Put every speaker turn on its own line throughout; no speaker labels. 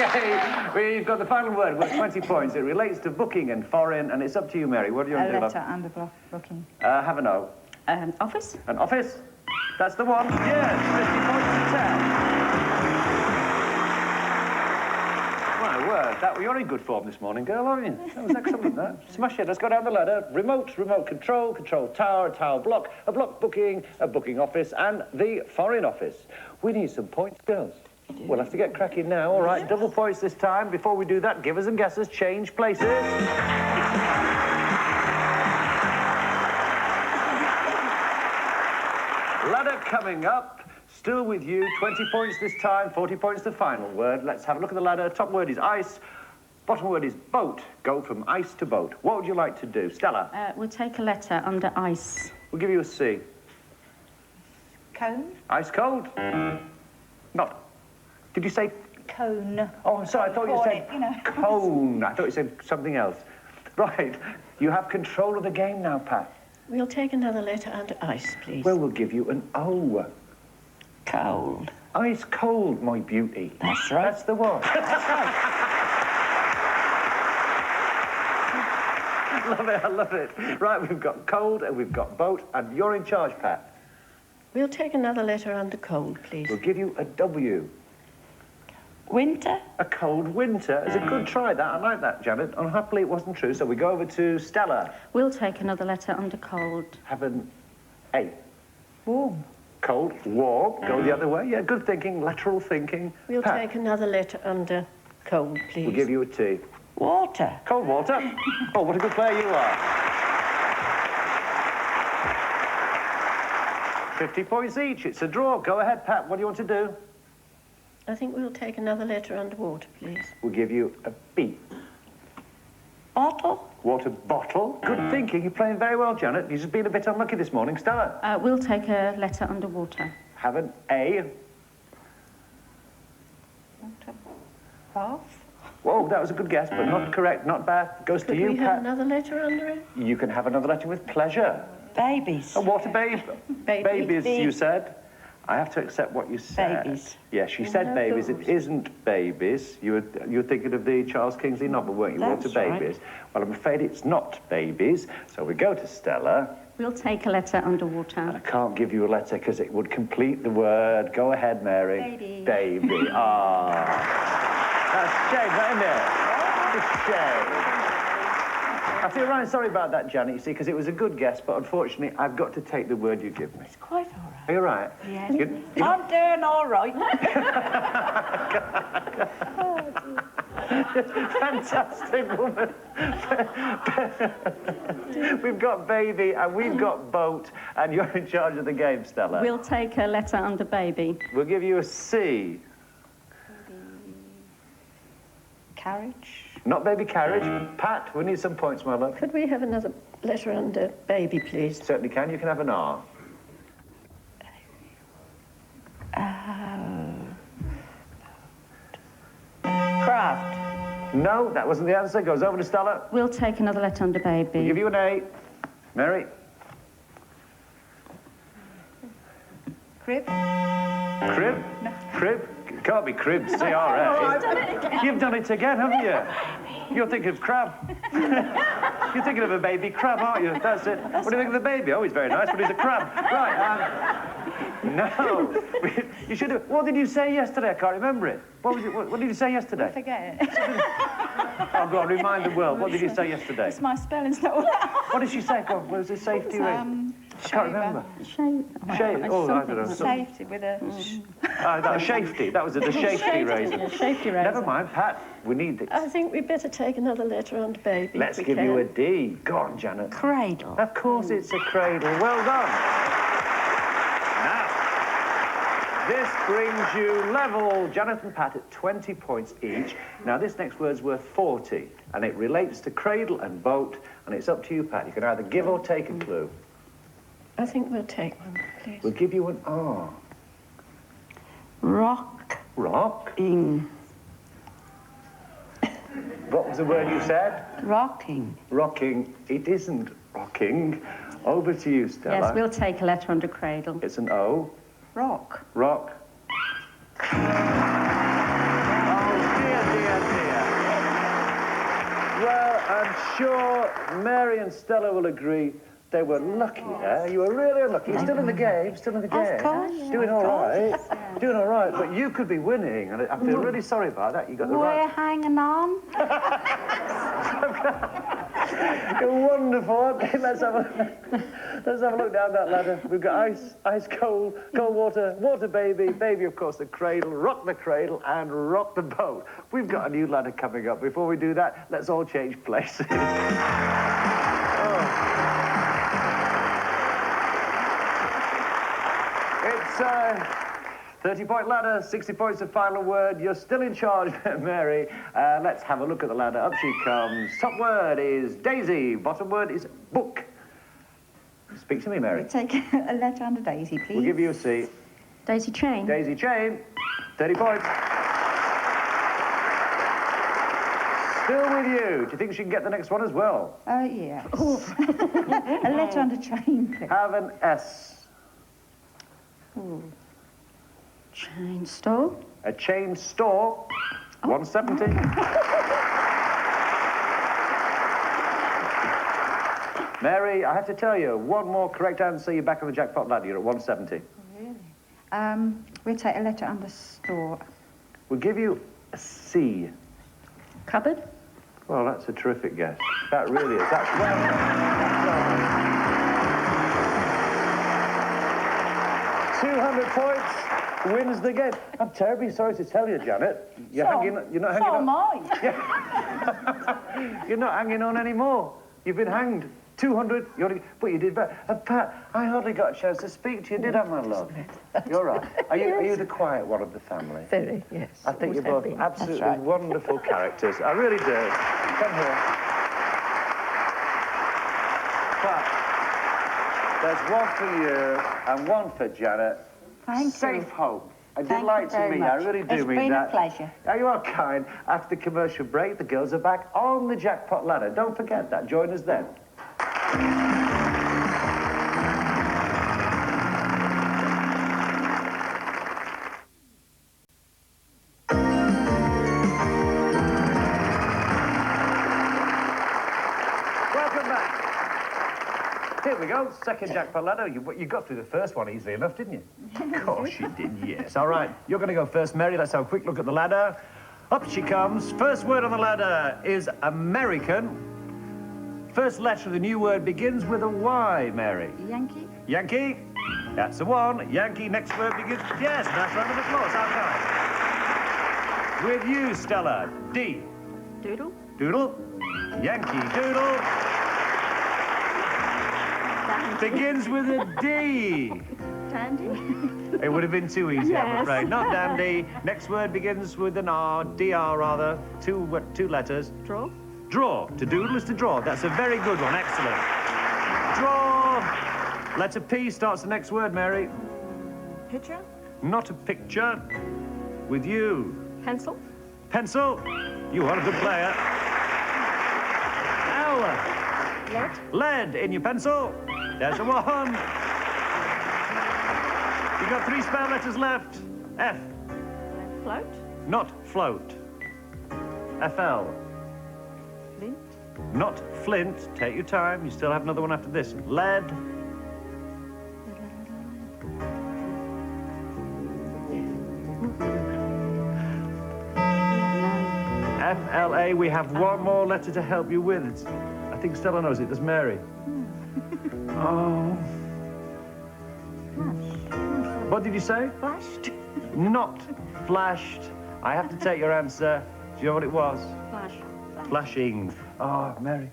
OK, we've got the final word worth 20 points. It relates to booking and foreign, and it's up to you, Mary. What do you want to do, love?
A letter and a booking.
Have a no.
Office?
An office? That's the one. Yes, 50 points to 10. My word, you're in good form this morning, girl, aren't you? That was excellent, that. Smash it. Let's go down the ladder. Remote control, control tower, a tower block, a block booking, a booking office, and the foreign office. We need some points, girls. We'll have to get cracking now. All right, double points this time. Before we do that, givers and guessers change places. Ladder coming up. Still with you. 20 points this time, 40 points the final word. Let's have a look at the ladder. Top word is ice. Bottom word is boat. Go from ice to boat. What would you like to do? Stella?
We'll take a letter under ice.
We'll give you a C.
Cone?
Ice cold? Not. Did you say?
Cone.
Oh, I'm sorry. I thought you said cone. I thought you said something else. Right. You have control of the game now, Pat.
We'll take another letter under ice, please.
Well, we'll give you an O.
Cold.
Ice cold, my beauty.
That's right.
That's the one.
That's right.
Love it, I love it. Right, we've got cold and we've got boat, and you're in charge, Pat.
We'll take another letter under cold, please.
We'll give you a W.
Winter?
A cold winter. It's a good try, that. I like that, Janet. Unhappily, it wasn't true, so we go over to Stella.
We'll take another letter under cold.
Have an A.
Warm.
Cold, warm. Go the other way. Yeah, good thinking, lateral thinking.
We'll
Pat.
take another letter under cold, please.
We'll give you a T.
Water.
Cold water. Oh, what a good player you are. 50 points each. It's a draw. Go ahead, Pat. What do you want to do?
I think we'll take another letter under water, please.
We'll give you a B.
Bottle.
Water bottle. Good thinking. You're playing very well, Janet. You've just been a bit unlucky this morning. Stella?
We'll take a letter under water.
Have an A.
Bath.
Whoa, that was a good guess, but not correct. Not bad. Goes to you,
Could we have
Pat.
another letter under it?
You can have another letter with pleasure.
Babies.
A water babe. Babies, you said. I have to accept what you said.
Babies.
Yeah, she said babies. It isn't babies. You were thinking of the Charles Kingsley novel, weren't you?
That's
Water babies.
right.
Well, I'm afraid it's not babies. So we go to Stella.
We'll take a letter under
I
water.
can't give you a letter because it would complete the word. Go ahead, Mary.
Baby.
Baby. Ah. That's a shame, isn't it? It's a shame. I feel right sorry about that, Janet, you see, because it was a good guess, but unfortunately, I've got to take the word you give me.
It's quite all right.
Are you all right?
Yes.
I'm doing all right.
Fantastic woman. We've got baby and we've got boat, and you're in charge of the game, Stella.
We'll take a letter under baby.
We'll give you a C.
Carriage.
Not baby carriage. Pat, we need some points, my love.
Could we have another letter under baby, please?
Certainly can. You can have an R.
Craft.
No, that wasn't the answer. Goes over to Stella.
We'll take another letter under
We'll
baby.
give you an A. Mary.
Crib.
Crib? Crib? It can't be crib, C-R-A. You've done it again, haven't you? You're thinking of crab. You're thinking of a baby crab, aren't you? That's it. What do you think of the baby? Oh, he's very nice, but he's a crab. Right, no. You should have... What did you say yesterday? I can't remember it. What was it? What did you say yesterday?
Forget it.
Oh, go on, remind the world. What did you say yesterday?
It's my spelling's not all that.
What did she say? Go on, what was the safety reason? I can't remember.
Shave.
Oh, I don't know.
Safety with a...
That was safety. That was the safety razor.
Safety razor.
Never mind, Pat. We need this.
I think we'd better take another letter under baby.
Let's
if we
give you a
can.
D. Go on, Janet.
Cradle.
Of course it's a cradle. Well done. Now, this brings you level, Janet and Pat, at 20 points each. Now, this next word's worth 40, and it relates to cradle and boat, and it's up to you, Pat. You can either give or take a clue.
I think we'll take one, please.
We'll give you an R.
Rock.
Rock? What was the word you said?
Rocking.
Rocking. It isn't rocking. Over to you, Stella.
Yes, we'll take a letter under cradle.
It's an O.
Rock.
Rock. Oh, dear, dear, I'm sure Mary and Stella will agree they were lucky there. You were really unlucky. You're still in the game, still in the game.
Of course.
Doing all right. Doing all right, but you could be winning, and I feel really sorry about that. You got the
We're
right...
hanging on.
You're wonderful. Okay, let's have a look down that ladder. We've got ice cold water, water baby, baby of course the cradle, and rock the boat. We've got a new ladder coming up. Before we do that, let's all change places. It's 30-point ladder, 60 points the final word. You're still in charge, Mary. Let's have a look at the ladder. Up she comes. Top word is Daisy. Bottom word is book. Speak to me, Mary.
We take a letter under Daisy, please.
We'll give you a C.
Daisy chain.
Daisy chain. 30 points. Still with you. Do you think she can get the next one as well?
Yes. A letter under chain, please.
Have an S.
Chain store.
A chain store. 170. Mary, I have to tell you, one more correct answer, you're back on the jackpot ladder. You're at 170.
Really? We'll take a letter under store.
We'll give you a C.
Cupboard.
Well, that's a terrific guess. That really is. That's well. That's 200 points. Wins the game. I'm terribly sorry to tell you, Janet. You're not hanging
am
on.
I.
You're not hanging on anymore. You've been hanged. 200. But you did better. Pat, I hardly got a chance to speak to you, did I, my love? You're right. Are you the quiet one of the family?
Very, yes.
I think you're both absolutely
right.
wonderful characters. I really do. Come here. Pat, there's one for you and one for Janet.
Thank you.
Safe home. A
Thank
delight
you
to
very
meet you.
much.
I really do
It's
mean
been
that.
a pleasure.
Now, you are kind. After the commercial break, the girls are back on the jackpot ladder. Don't forget that. Join us then. Welcome back. Here we go, second jackpot ladder. You got through the first one easily enough, didn't you? Of course you did, yes. All right, you're going to go first, Mary. Let's have a quick look at the ladder. Up she comes. First word on the ladder is American. First letter of the new word begins with a Y, Mary.
Yankee.
Yankee. That's the one. Yankee, next word begins... Yes, nice round of applause. Outside. With you, Stella. D.
Doodle.
Doodle. Yankee Doodle. Begins with a D.
Dandy.
It would have been too easy, I'm
Yes.
afraid. Not dandy. Next word begins with an R, DR rather. Two letters.
Draw.
Draw. To doodle is to draw. That's a very good one. Excellent. Draw. Letter P starts the next word, Mary.
Picture.
Not a picture. With you.
Pencil.
Pencil. You are a good player. L.
Lead.
Lead in your pencil. There's a one. You've got 3 spare letters left. F.
Float.
Not float. FL.
Flint.
Not flint. Take your time. You still have another one after this. Lead. FLA. We have one more letter to help you with. I think Stella knows it. There's Mary. Oh. What did you say?
Flashed.
Not flashed. I have to take your answer. Do you know what it was?
Flash.
Flashing. Oh, Mary.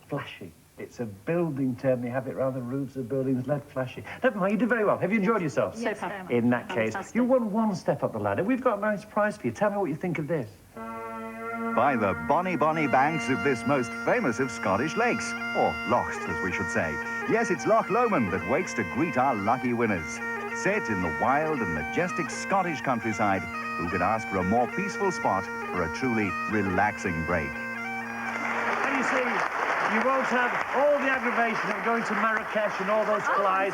Flashing. It's a building term. They have it around the roofs of buildings, lead flashing. Never mind, you did very well. Have you enjoyed yourself?
Yes,
Super.
very much.
In that case,
Fantastic.
you won one step up the ladder. We've got a nice prize for you. Tell me what you think of this.
By the bonny banks of this most famous of Scottish lakes, or lochs, as we should say. Yes, it's Loch Lomond that waits to greet our lucky winners. Set in the wild and majestic Scottish countryside, who could ask for a more peaceful spot for a truly relaxing break?
And you see, you won't have all the aggravation of going to Marrakesh and all those flies.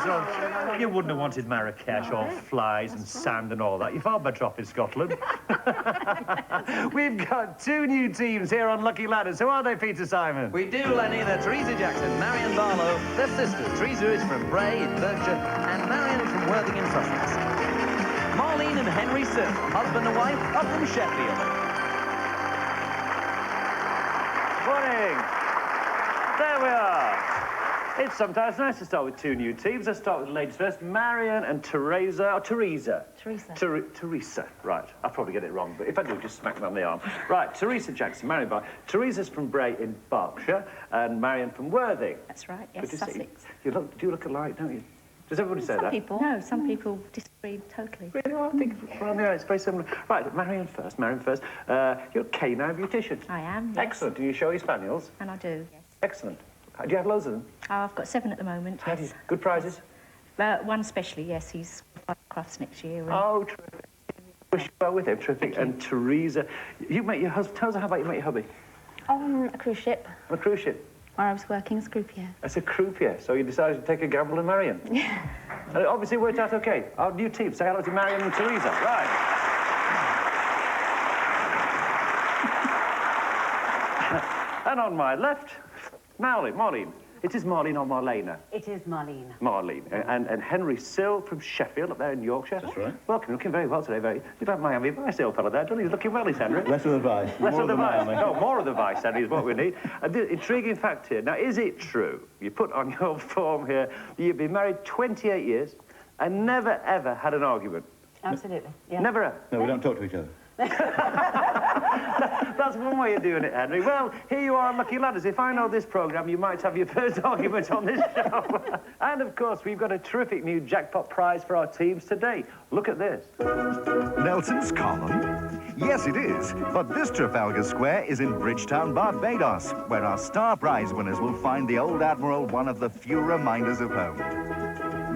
You wouldn't have wanted Marrakesh, all flies and sand and all that. You're far better off in Scotland. We've got two new teams here on Lucky Ladders. Who are they, Peter Simon?
We do, Lenny. They're Teresa Jackson, Marion Barlow. Their sister, Teresa, is from Bray in Berkshire, and Marion from Worthing in Sussex. Marlene and Henry Sill, husband and wife, are from Sheffield.
Morning. There we are. It's sometimes nice to start with two new teams. Let's start with the ladies first. Marion and Teresa. Or Teresa. Teresa. Right. I'll probably get it wrong, but if I do, just smack me on the arm. Right. Teresa Jackson, Marion Bar. Teresa's from Bray in Berkshire, and Marion from Worthing.
That's right,
Good
yes,
to see you.
Sussex.
Do you look alike, don't you? Does everybody say that?
Some people. No, some people disagree totally.
Really? Oh, I think, well, yeah, it's very similar. Right, Marion first. You're a canine beautician.
I am, yes.
Excellent. Do you show your spaniels?
And I do, yes.
Excellent. Do you have loads of them?
Oh, I've got 7 at the moment,
Have you?
yes.
Good prizes?
One especially, yes, he's crafts next year. And
Oh, terrific. Wish you well with him. Terrific. And Teresa, you met your husband. Tell us how about you met your hubby?
On a cruise ship
On a cruise ship.
where I was working as croupier.
As a croupier. So you decided to take a gamble and marry him? Yeah. And it obviously worked out okay. Our new team. Say hello to Marion and Teresa. Right. And on my left, Marlene. It is Marlene or Marlena?
It is Marlene.
Marlene. And Henry Sill from Sheffield, up there in Yorkshire.
That's right.
Welcome, looking very well today. You've had Miami Vice, the old fellow there, don't you? He's looking well, he's Henry.
Less of the Vice.
Less of the Vice.
Miami.
No, more of the Vice, Henry, is what we need. And the intriguing fact here, now, is it true, you put on your form here, you've been married 28 years and never, ever had an argument?
Absolutely. Yeah.
Never, ever?
No, we don't talk to each other.
That's one way of doing it, Henry. Well, here you are, Lucky Ladders. If I know this programme, you might have your first argument on this show. And, of course, we've got a terrific new jackpot prize for our teams today. Look at this.
Nelson's Common? Yes, it is. But this Trafalgar Square is in Bridgetown, Barbados, where our star prize winners will find the Old Admiral one of the few reminders of home.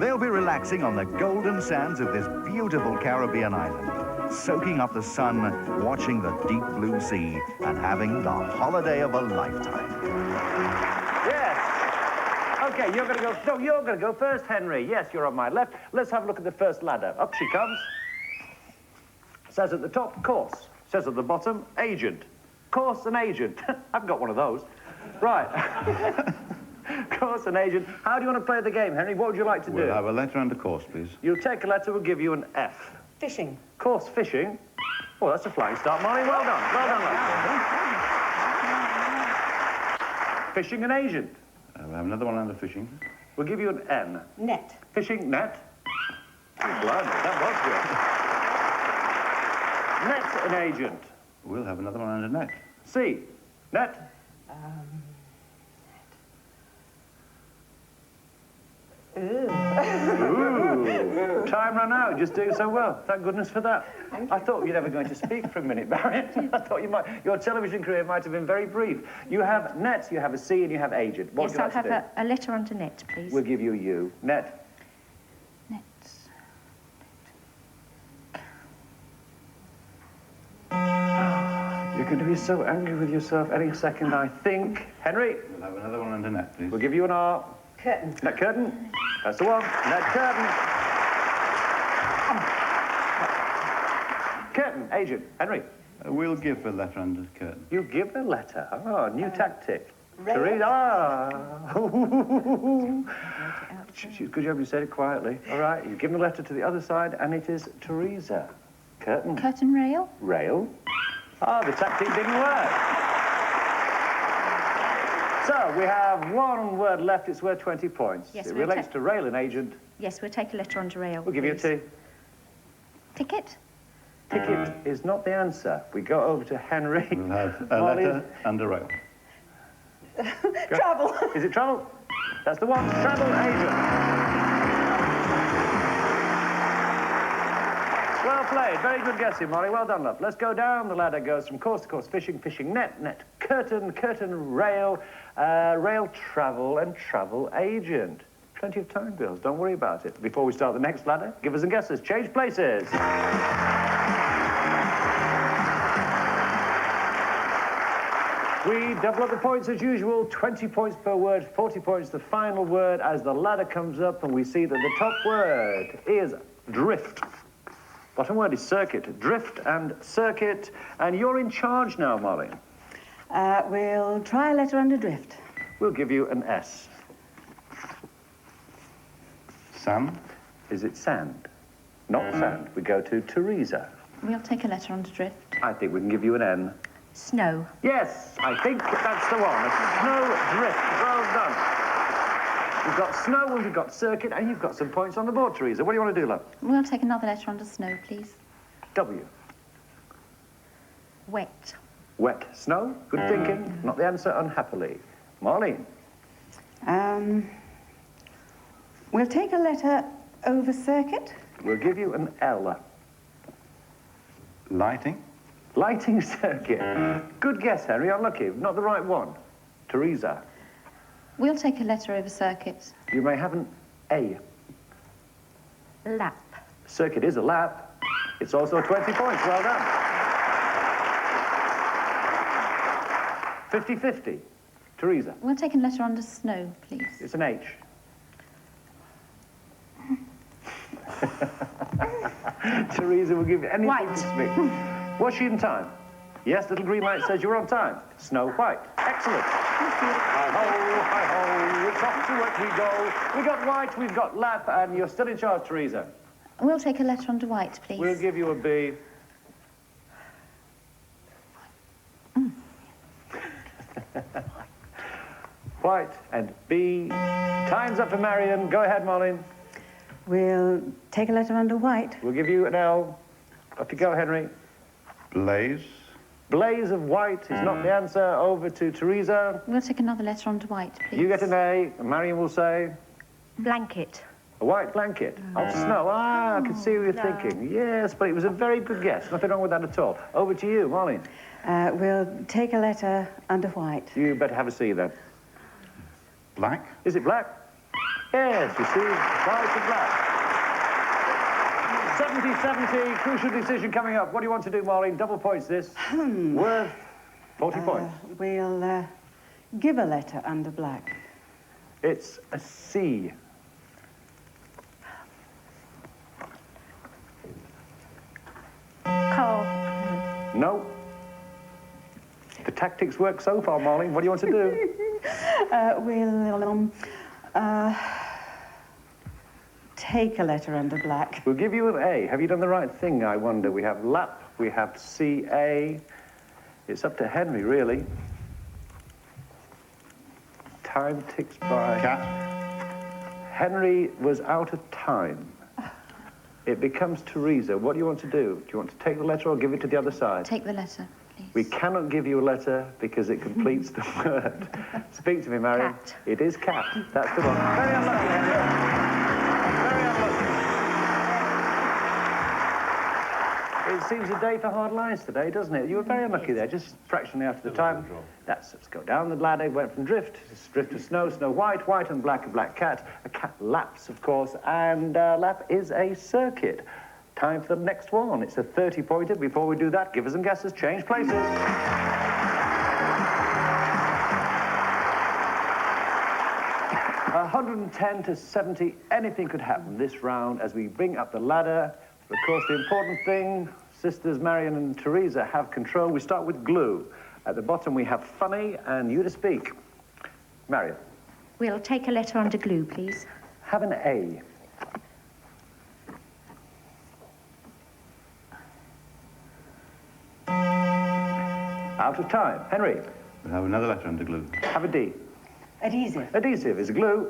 They'll be relaxing on the golden sands of this beautiful Caribbean island, soaking up the sun, watching the deep blue sea, and having the holiday of a lifetime.
Yes. OK, you're going to go... No, you're going to go first, Henry. Yes, you're on my left. Let's have a look at the first ladder. Up she comes. Says at the top, course. Says at the bottom, agent. Course and agent. I've got one of those. Right. Course and agent. How do you want to play the game, Henry? What would you like to do?
We'll have a letter and a course, please.
You'll take a letter, we'll give you an F.
Fishing.
Course fishing. Oh, that's a flying start, Marlene. Well done. Well done, lad. Fishing and agent.
We'll have another one under fishing.
We'll give you an N.
Net.
Fishing net. Oh, blimey, that was good. Net and agent.
We'll have another one under net.
C. Net. Ooh. Time ran out, just doing so well. Thank goodness for that. I thought you were never going to speak for a minute, Marion. I thought your television career might have been very brief. You have net, you have a C, and you have agent. What
yes,
would you
I'll
like to
have a letter under net, please.
We'll give you a U. Net.
Net.
You're going to be so angry with yourself any second, I think. Henry.
We'll have another one under net, please.
We'll give you an R.
Curtain.
Net curtain. That's the one. Net curtain. Curtain. Agent. Henry.
We'll give a letter under curtain.
You give a letter. Oh, new tactic.
Rail.
Teresa. Ah. Good job you said it quietly. All right, you've given a letter to the other side, and it is Teresa. Curtain.
Curtain rail.
Rail. Ah, the tactic didn't work. So, we have one word left. It's worth 20 points.
Yes,
it
we'll
relates to rail and agent.
Yes, we'll take a letter under rail.
We'll give you a
please.
T.
Ticket.
Ticket is not the answer. We go over to Henry.
We'll have a
Marlene.
letter under rail.
Travel.
Is it travel? That's the one. Travel agent. Well played. Very good guessing, Molly. Well done, love. Let's go down. The ladder goes from course to course. Fishing, fishing net, net curtain, curtain rail, rail travel, and travel agent. Plenty of time, girls. Don't worry about it. Before we start the next ladder, give us some guesses. Change places. We double up the points as usual. 20 points per word, 40 points the final word as the ladder comes up, and we see that the top word is drift. Bottom word is circuit. Drift and circuit. And you're in charge now, Molly.
We'll try a letter under drift.
We'll give you an S.
Sam?
Is it sand? Not sand. We go to Teresa.
We'll take a letter under drift.
I think we can give you an N.
Snow.
Yes, I think that's the one. A snow drift. Well done. You've got snow and you've got circuit and you've got some points on the board, Teresa. What do you want to do, love?
We'll take another letter under snow, please.
W.
Wet.
Wet. Snow. Good thinking. Not the answer, unhappily. Marlene.
We'll take a letter over circuit.
We'll give you an L.
Lighting?
Lighting circuit. Good guess, Henry. Unlucky. Not the right one. Teresa.
We'll take a letter over circuit.
You may have an A.
Lap.
Circuit is a lap. It's also 20 points. Well done. 50-50. Teresa.
We'll take a letter under snow, please.
It's an H. Teresa will give you anything
White.
to speak. Was she in time? Yes, little green light says you're on time. Snow White. Excellent. Hi-ho, hi-ho. It's off to work we go. We got white, we've got lap, and you're still in charge, Teresa.
We'll take a letter under white, please.
We'll give you a B. White and B. Time's up for Marion. Go ahead, Marlene.
We'll take a letter under white.
We'll give you an L. Off you go, Henry.
Blaze?
Blaze of white is not the answer. Over to Teresa.
We'll take another letter under white, please.
You get an A, and Marion will say
Blanket.
a white blanket. Of snow. Ah, I can see what you're thinking. Yes, but it was a very good guess. Nothing wrong with that at all. Over to you, Marlene.
We'll take a letter under white.
You better have a C then.
Black?
Is it black? Yes, you see, white and black. 70-70, crucial decision coming up. What do you want to do, Marlene? Double points this. Worth 40 points.
We'll give a letter under black.
It's a C.
Coal.
No. The tactics work so far, Marlene. What do you want to do?
We'll take a letter under black.
We'll give you an A. Have you done the right thing, I wonder? We have lap, we have CA. It's up to Henry, really. Time ticks by.
Cat?
Henry was out of time. It becomes Teresa. What do you want to do? Do you want to take the letter or give it to the other side?
Take the letter, please.
We cannot give you a letter because it completes the word. Speak to me, Marion.
Cat.
It is cat. That's the one. Very unlucky, Henry. Very unlucky. It seems a day for hard lines today, doesn't it? You were very unlucky there, just fractionally after the time. Let's go down the ladder. Went from drift to snow, snow white, white and black, a black cat. A cat laps, of course, and lap is a circuit. Time for the next one. It's a 30-pointer. Before we do that, givers and guessers change places. 110 to 70, anything could happen this round as we bring up the ladder. Of course, the important thing, sisters Marion and Teresa have control. We start with glue. At the bottom, we have funny and you to speak. Marion.
We'll take a letter under glue, please.
Have an A. Out of time. Henry.
We'll have another letter under glue.
Have a D.
Adhesive.
Adhesive is glue,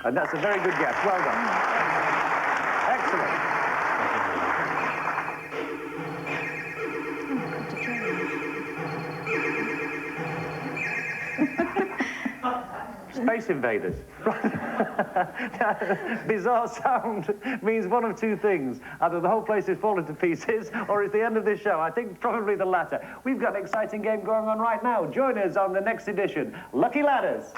and that's a very good guess. Well done. Excellent. Space invaders. Bizarre sound means one of two things. Either the whole place is falling to pieces, or it's the end of this show. I think probably the latter. We've got an exciting game going on right now. Join us on the next edition. Lucky Ladders.